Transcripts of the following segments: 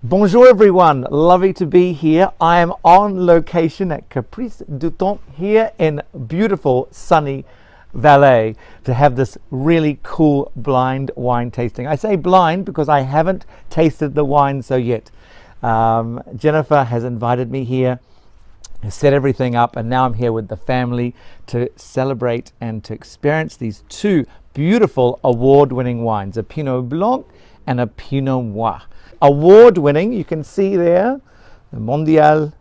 Bonjour everyone, lovely to be here. I am on location at Caprice du Temps here in beautiful sunny Valais to have this really cool blind wine tasting. I say blind because I haven't tasted the wine so yet. Jennifer has invited me here, set everything up, and now I'm here with the family to celebrate and to experience these two beautiful award-winning wines, a Pinot Blanc and a Pinot Noir. Award-winning, you can see there, the Mondial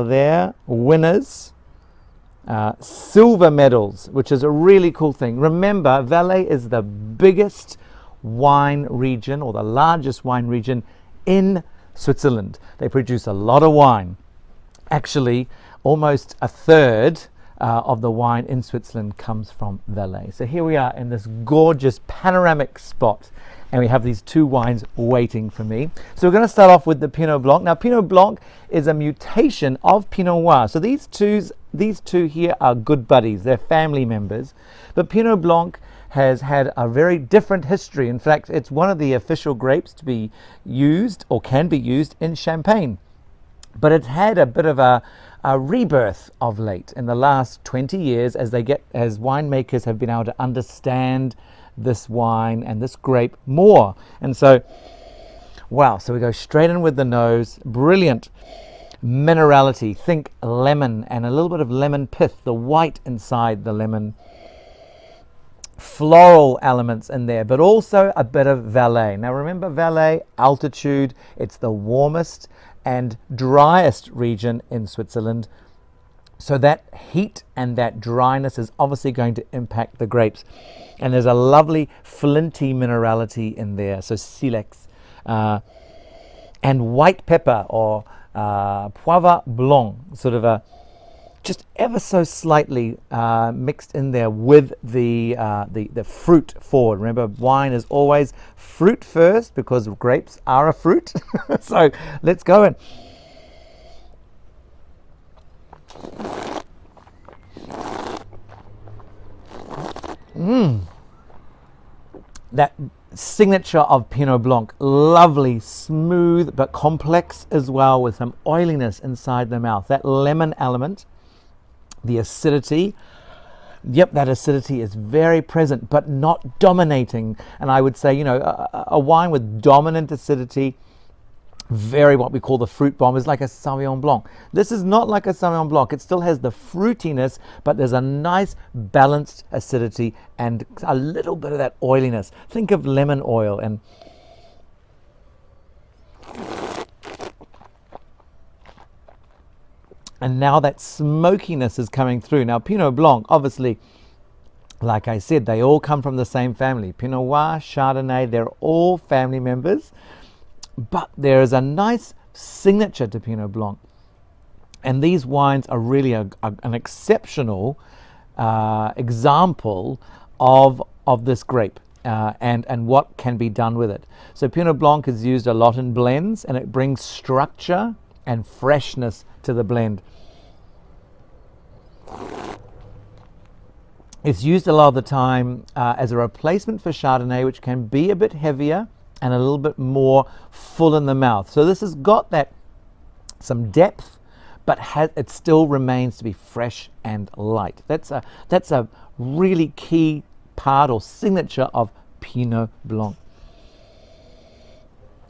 there, winners, silver medals, which is a really cool thing. Remember, Valais is the biggest wine region, or the largest wine region in Switzerland. They produce a lot of wine. Actually, almost a third of the wine in Switzerland comes from Valais. So here we are in this gorgeous panoramic spot, and we have these two wines waiting for me. So we're going to start off with the Pinot Blanc. Now, Pinot Blanc is a mutation of Pinot Noir. So these two here are good buddies. They're family members. But Pinot Blanc has had a very different history. In fact, it's one of the official grapes to be used, or can be used, in Champagne. But it's had a bit of a rebirth of late in the last 20 years as winemakers have been able to understand this wine and this grape more. And so, wow, so we go straight in with the nose. Brilliant minerality. Think lemon and a little bit of lemon pith, the white inside the lemon. Floral elements in there, but also a bit of Valais. Now remember, Valais, altitude, it's the warmest and driest region in Switzerland. So that heat and that dryness is obviously going to impact the grapes. And there's a lovely flinty minerality in there, so silex. And white pepper, or poivre blanc, sort of a just ever so slightly mixed in there with the fruit forward. Remember, wine is always fruit first because grapes are a fruit. So let's go in. That signature of Pinot Blanc, lovely, smooth, but complex as well, with some oiliness inside the mouth. That lemon element, the acidity, yep, that acidity is very present, but not dominating. And I would say, a wine with dominant acidity, very what we call the fruit bomb, is like a Sauvignon Blanc. This is not like a Sauvignon Blanc. It still has the fruitiness, but there's a nice balanced acidity and a little bit of that oiliness. Think of lemon oil. And now that smokiness is coming through. Now, Pinot Blanc, obviously, like I said, they all come from the same family. Pinot Noir, Chardonnay, they're all family members. But there is a nice signature to Pinot Blanc. And these wines are really an exceptional example of this grape and what can be done with it. So Pinot Blanc is used a lot in blends, and it brings structure and freshness to the blend. It's used a lot of the time as a replacement for Chardonnay, which can be a bit heavier and a little bit more full in the mouth. So this has got that some depth, but it still remains to be fresh and light. That's a really key part or signature of Pinot Blanc.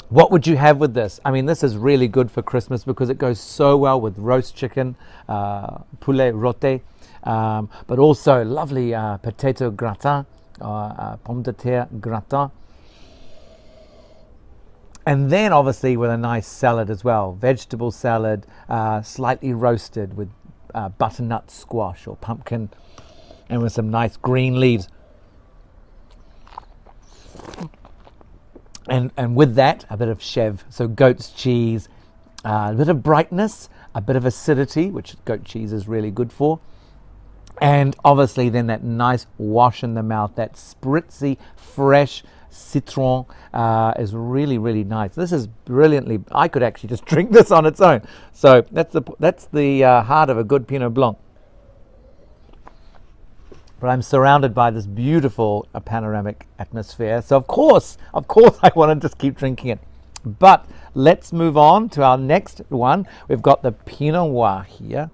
What would you have with this? I mean, this is really good for Christmas because it goes so well with roast chicken, poulet rôti, but also lovely potato gratin, pomme de terre gratin. And then obviously with a nice salad as well, vegetable salad, slightly roasted with butternut squash or pumpkin, and with some nice green leaves. And with that, a bit of chèvre, so goat's cheese, a bit of brightness, a bit of acidity, which goat cheese is really good for. And obviously then that nice wash in the mouth, that spritzy, fresh citron is really, really nice. This is brilliantly, I could actually just drink this on its own. So that's the heart of a good Pinot Blanc. but I'm surrounded by this beautiful panoramic atmosphere. So of course, I want to just keep drinking it. But let's move on to our next one. We've got the Pinot Noir here.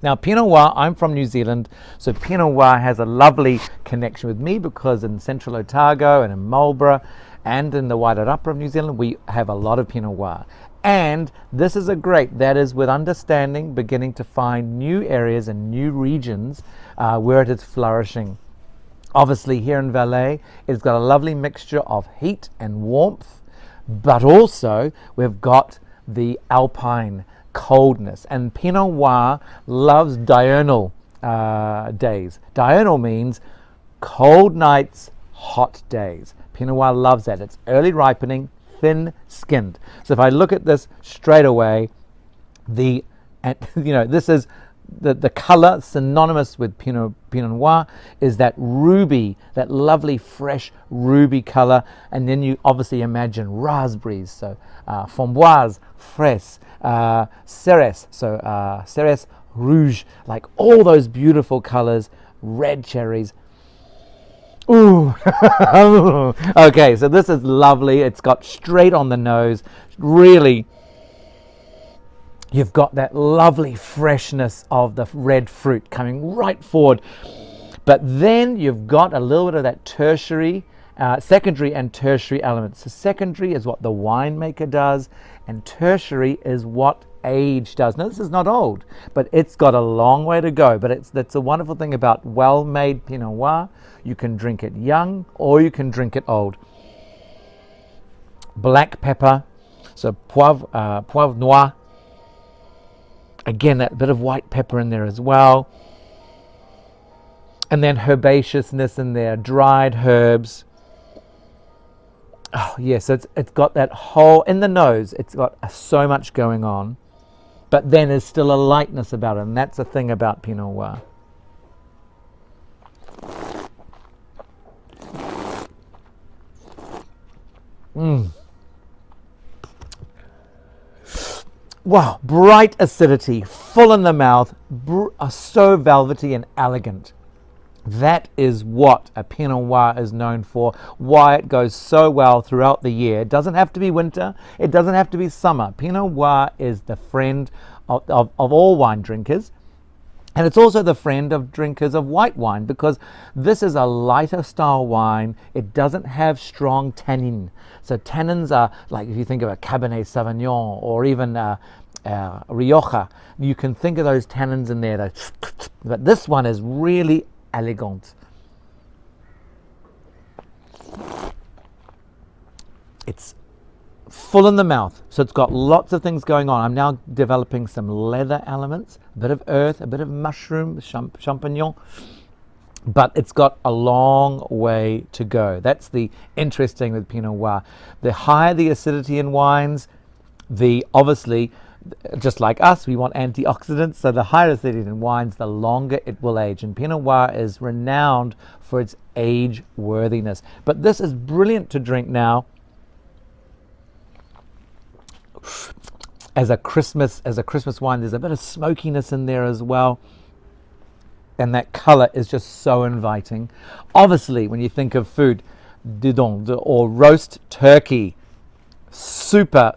Now, Pinot Noir, I'm from New Zealand, so Pinot Noir has a lovely connection with me because in Central Otago and in Marlborough and in the Wairarapa of New Zealand, we have a lot of Pinot Noir. And this is a great, that is with understanding, beginning to find new areas and new regions where it is flourishing. Obviously, here in Valais, it's got a lovely mixture of heat and warmth, but also we've got the alpine coldness. And Pinot Noir loves diurnal days. Diurnal means cold nights, hot days. Pinot Noir loves that. It's early ripening, thin-skinned. So if I look at this straight away, this is the color synonymous with Pinot Noir is that ruby, that lovely fresh ruby color, and then you obviously imagine raspberries, so framboise, fraise, cerise, so cerise rouge, like all those beautiful colors, red cherries. Ooh, okay, so this is lovely. It's got straight on the nose. Really, you've got that lovely freshness of the red fruit coming right forward. But then you've got a little bit of that tertiary, secondary and tertiary elements. So secondary is what the winemaker does, and tertiary is what age does. Now, this is not old, but it's got a long way to go. But that's a wonderful thing about well-made Pinot Noir. You can drink it young or you can drink it old. Black pepper, so poivre noir. Again, that bit of white pepper in there as well. And then herbaceousness in there, dried herbs. Oh, yes, it's got that whole, in the nose, it's got so much going on. But then there's still a lightness about it, and that's the thing about Pinot Noir. Wow, bright acidity, full in the mouth, so velvety and elegant. That is what a Pinot Noir is known for, why it goes so well throughout the year. It doesn't have to be winter, it doesn't have to be summer. Pinot Noir is the friend of all wine drinkers. And it's also the friend of drinkers of white wine, because this is a lighter style wine. It doesn't have strong tannin. So tannins are, like if you think of a Cabernet Sauvignon or even Rioja, you can think of those tannins in there. But this one is really elegant. It's full in the mouth, so it's got lots of things going on. I'm now developing some leather elements, a bit of earth, a bit of mushroom, champignon, but it's got a long way to go. That's the interesting with Pinot Noir. The higher the acidity in wines, the obviously, just like us, we want antioxidants, so the higher acidity in wines, the longer it will age. And Pinot Noir is renowned for its age worthiness. But this is brilliant to drink now as a Christmas wine. There's a bit of smokiness in there as well, and that color is just so inviting. Obviously, when you think of food, dindon or roast turkey, super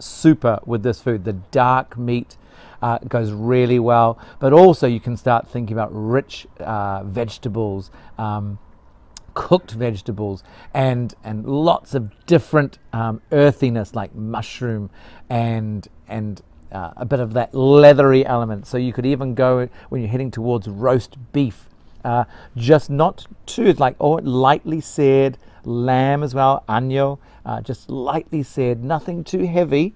with this food. The dark meat goes really well, but also you can start thinking about rich vegetables, cooked vegetables, and lots of different earthiness like mushroom and a bit of that leathery element. So you could even go, when you're heading towards roast beef, just not too, like lightly seared lamb as well, agneau, just lightly seared, nothing too heavy.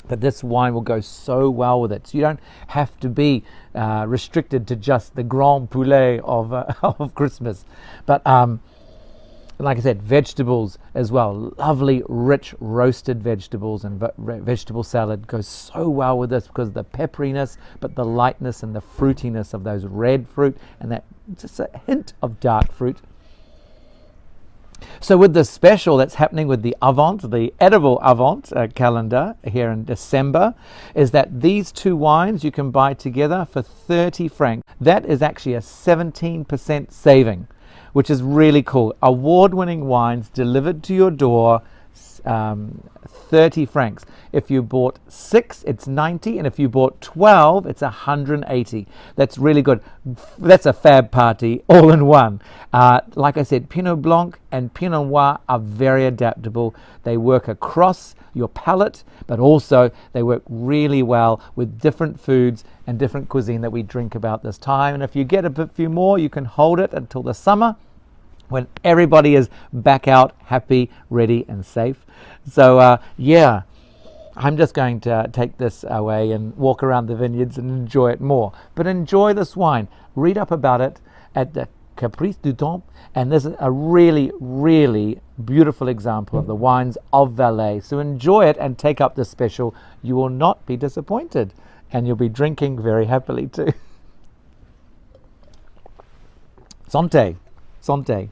But this wine will go so well with it. So you don't have to be restricted to just the grand poulet of Christmas. But like I said, vegetables as well. Lovely, rich, roasted vegetables and vegetable salad goes so well with this because of the pepperiness, but the lightness and the fruitiness of those red fruit and that just a hint of dark fruit. So with the special that's happening with the Avant, the edible Avant calendar here in December, is that these two wines you can buy together for 30 francs. That is actually a 17% saving, which is really cool. Award-winning wines delivered to your door, 30 francs. If you bought 6, it's 90, and if you bought 12, it's 180. That's really good. That's a fab party all in one. Like I said, Pinot Blanc and Pinot Noir are very adaptable. They work across your palate, but also they work really well with different foods and different cuisine that we drink about this time. And if you get a few more, you can hold it until the summer, when everybody is back out, happy, ready, and safe. So, yeah, I'm just going to take this away and walk around the vineyards and enjoy it more. But enjoy this wine. Read up about it at the Caprice du Temps. And this is a really, really beautiful example of the wines of Valais. So enjoy it and take up this special. You will not be disappointed. And you'll be drinking very happily too. Santé. Santé.